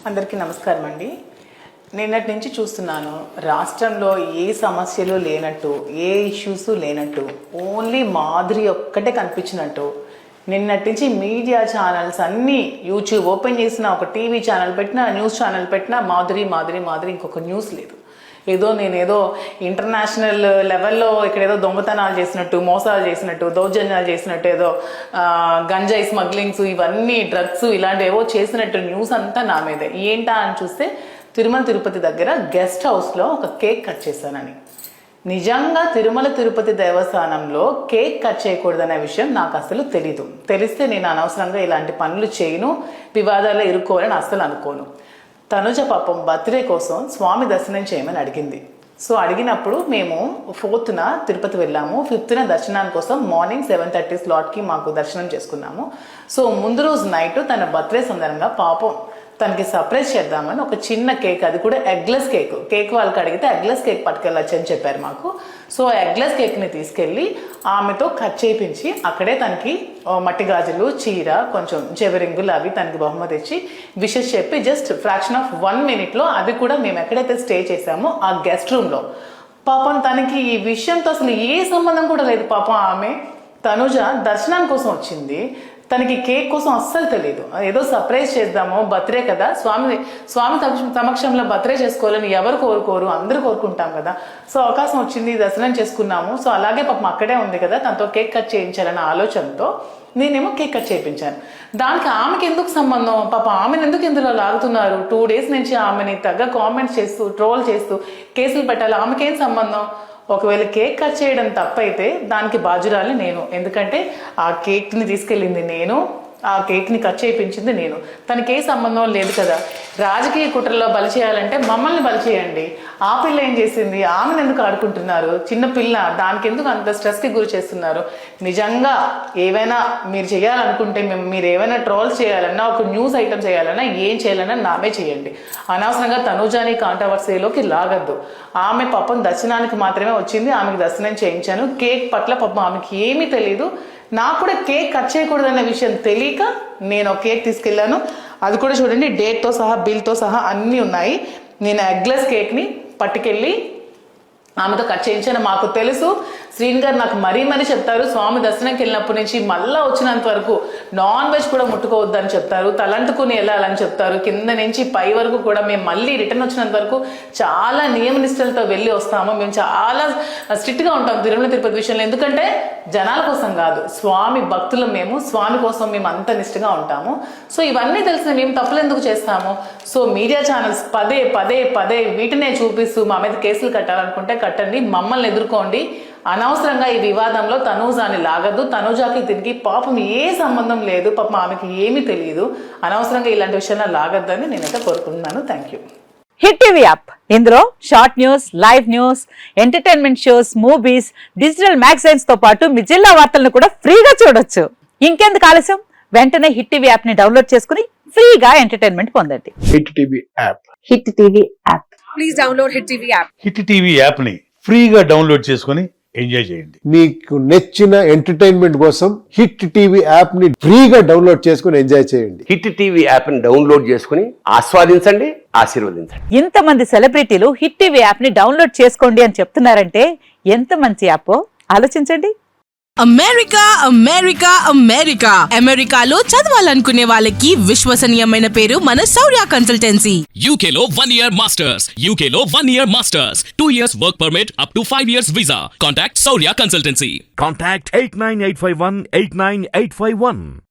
అందరికీ నమస్కారం అండి. నిన్నటి నుంచి చూస్తున్నాను రాష్ట్రంలో ఏ సమస్యలు లేనట్టు, ఏ ఇష్యూస్ లేనట్టు, ఓన్లీ మాధురి ఒక్కటే కనిపించినట్టు. నిన్నటి నుంచి మీడియా ఛానల్స్ అన్నీ యూట్యూబ్ ఓపెన్ చేసిన, ఒక టీవీ ఛానల్ పెట్టినా, న్యూస్ ఛానల్ పెట్టినా మాధురి మాధురి మాధురి, ఇంకొక న్యూస్ లేదు. నేనేదో ఇంటర్నేషనల్ లెవెల్లో ఇక్కడేదో దొంగతనాలు చేసినట్టు, మోసాలు చేసినట్టు, దౌర్జన్యాలు చేసినట్టు, ఏదో గంజాయి స్మగ్లింగ్స్, ఇవన్నీ డ్రగ్స్ ఇలాంటివి ఏవో చేసినట్టు న్యూస్ అంతా నా మీదే. ఏంటా అని చూస్తే తిరుమల తిరుపతి దగ్గర గెస్ట్ హౌస్లో ఒక కేక్ కట్ చేశానని. నిజంగా తిరుమల తిరుపతి దేవస్థానంలో కేక్ కట్ చేయకూడదనే విషయం నాకు అసలు తెలీదు. తెలిస్తే నేను అనవసరంగా ఇలాంటి పనులు చేయను, వివాదాల్లో ఇరుక్కోవాలని అసలు అనుకోను. తనుజ పాపం బర్త్డే కోసం స్వామి దర్శనం చేయమని అడిగింది. సో అడిగినప్పుడు మేము 4th తిరుపతి వెళ్ళాము, 5th దర్శనాని కోసం మార్నింగ్ 7:30 స్లాట్కి మాకు దర్శనం చేసుకున్నాము. సో ముందు రోజు నైట్ తన బర్త్డే సందర్భంగా పాపం తనకి సర్ప్రైజ్ చేద్దామని ఒక చిన్న కేక్, అది కూడా ఎగ్లెస్ కేక్ వాళ్ళకి అడిగితే ఎగ్లెస్ కేక్ పట్టుకెళ్ళచ్చు అని చెప్పారు మాకు. సో ఎగ్లెస్ కేక్ని తీసుకెళ్ళి ఆమెతో కట్ చేయించి అక్కడే తనకి మట్టి గాజులు, చీర, కొంచెం చెవిరింగులు అవి తనకి బహుమతి ఇచ్చి విషెస్ చెప్పి జస్ట్ ఫ్రాక్షన్ ఆఫ్ 1 minute అది కూడా మేము ఎక్కడైతే స్టే చేసామో ఆ గెస్ట్ రూమ్లో. పాపం తనకి ఈ విషయంతో అసలు ఏ సంబంధం కూడా లేదు. పాపం ఆమె తనుజ దర్శనం కోసం వచ్చింది, తనకి కేక్ కోసం అస్సలు తెలియదు. ఏదో సర్ప్రైజ్ చేద్దాము, బర్త్డే కదా, స్వామి సమక్షంలో బర్త్డే చేసుకోవాలని ఎవరు కోరుకోరు, అందరూ కోరుకుంటాం కదా. సో అవకాశం వచ్చింది, దర్శనం చేసుకున్నాము. సో అలాగే పాపం అక్కడే ఉంది కదా, తనతో కేక్ కట్ చేయించాలన్న ఆలోచనతో నేనేమో కేక్ కట్ చేయించాను. దానికి ఆమెకి ఎందుకు సంబంధం? పాప ఆమెను ఎందుకు ఇందులో లాగుతున్నారు? 2 days నుంచి ఆమెని తగ్గ కామెంట్స్ చేస్తూ, ట్రోల్ చేస్తూ కేసులు పెట్టాలి. ఆమెకేం సంబంధం? ఒకవేళ కేక్ కట్ చేయడం తప్పైతే దానికి బాధ్యురాలి నేను. ఎందుకంటే ఆ కేక్ని తీసుకెళ్ళింది నేను, ఆ కేక్ని కట్ చేయించింది నేను. తనకి ఏ సంబంధం లేదు కదా. రాజకీయ కుట్రలో బలి చేయాలంటే మమ్మల్ని బలి చేయండి. ఆ పిల్ల ఏం చేసింది? ఆమెను ఎందుకు ఆడుకుంటున్నారు? చిన్న పిల్ల, దానికి ఎందుకు అంత స్ట్రెస్కి గురి చేస్తున్నారు? నిజంగా ఏవైనా మీరు చేయాలనుకుంటే, మీరు ఏమైనా ట్రోల్స్ చేయాలన్నా, ఒక న్యూస్ ఐటమ్ చేయాలన్నా, ఏం చేయాలన్నా నామే చేయండి. అనవసరంగా తనుజాని కాంట్రవర్సీలోకి లాగద్దు. ఆమె పాపం దర్శనానికి మాత్రమే వచ్చింది, ఆమెకు దర్శనం చేయించాను. కేక్ పట్ల పాపం ఆమెకి ఏమీ తెలియదు. నాకు కూడా కేక్ కట్ చేయకూడదన్న విషయం తెలియక నేను ఒక కేక్ తీసుకెళ్ళాను. అది కూడా చూడండి, డేట్తో సహా, బిల్తో సహా అన్నీ ఉన్నాయి. నేను ఎగ్లెస్ కేక్ని పట్టుకెళ్ళి ఆమెతో కట్ చేయించాను. మాకు తెలుసు, శ్రీన్ గారు నాకు మరీ చెప్తారు, స్వామి దర్శనంకి వెళ్ళినప్పటి నుంచి మళ్ళీ వచ్చినంత వరకు నాన్ వెజ్ కూడా ముట్టుకోవద్దని చెప్తారు, తలంటుకుని వెళ్ళాలని చెప్తారు. కింద నుంచి పై వరకు కూడా మేము మళ్ళీ రిటర్న్ వచ్చినంత వరకు చాలా నియమనిష్టలతో వెళ్ళి వస్తాము. మేము చాలా స్ట్రిక్ట్గా ఉంటాం తిరుమల తిరుపతి విషయంలో. ఎందుకంటే జనాల కోసం కాదు, స్వామి భక్తులు మేము, స్వామి కోసం మేము అంత నిష్ఠగా ఉంటాము. సో ఇవన్నీ తెలిసిన మేము తప్పులు ఎందుకు చేస్తాము? సో మీడియా ఛానల్స్ పదే పదే పదే వీటినే చూపిస్తూ మా మీద కేసులు కట్టాలనుకుంటే కట్టండి, మమ్మల్ని ఎదుర్కోండి. అనవసరంగా ఈ వివాదంలో తనూజాని లాగద్దు. తనూజాకి దీనికి పాపం ఏ సంబంధం లేదు, పాపం ఆమెకి ఏమీ తెలియదు. అనవసరంగా ఇలాంటి విషయాల్లో లాగద్దని నేనైతే కోరుకుంటున్నాను. Thank you. Hit TV app, ఇందులో short news, live news, entertainment shows, movies, digital magazines తో పాటు మీ జిల్లా వార్తలను కూడా ఫ్రీగా చూడొచ్చు. ఇంకెందుకు ఆలస్యం? వెంటనే హిట్ టీవీ యాప్ ని డౌన్లోడ్ చేసుకుని ఫ్రీగా ఎంటర్టైన్మెంట్ పొందండి. Hit TV app. Hit TV app. Please download hit TV app. Hit TV app ని ఫ్రీగా డౌన్లోడ్ చేసుకుని ఎంజాయ్ చేయండి. మీకు నచ్చిన ఎంటర్టైన్మెంట్ కోసం హిట్ టీవీ యాప్ ని ఫ్రీగా డౌన్లోడ్ చేసుకుని ఎంజాయ్ చేయండి. హిట్ టీవీ యాప్ ని డౌన్లోడ్ చేసుకుని ఆస్వాదించండి, ఆశీర్వదించండి. ఇంతమంది సెలబ్రిటీలు హిట్ టీవీ యాప్ ని డౌన్లోడ్ చేసుకోండి అని చెప్తున్నారంటే ఎంత మంచి యాప్ ఆలోచించండి. అమెరికా అమెరికా అమెరికా అమెరికాలో చదవాలనుకునే వాళ్ళకి విశ్వసనీయమైన పేరు మన శౌర్య కన్సల్టెన్సీ. UK లో 1 year masters, UK లో 1 year masters, 2 years work permit up to 5 years visa. Contact Saurya Consultancy. Contact 89851 89851.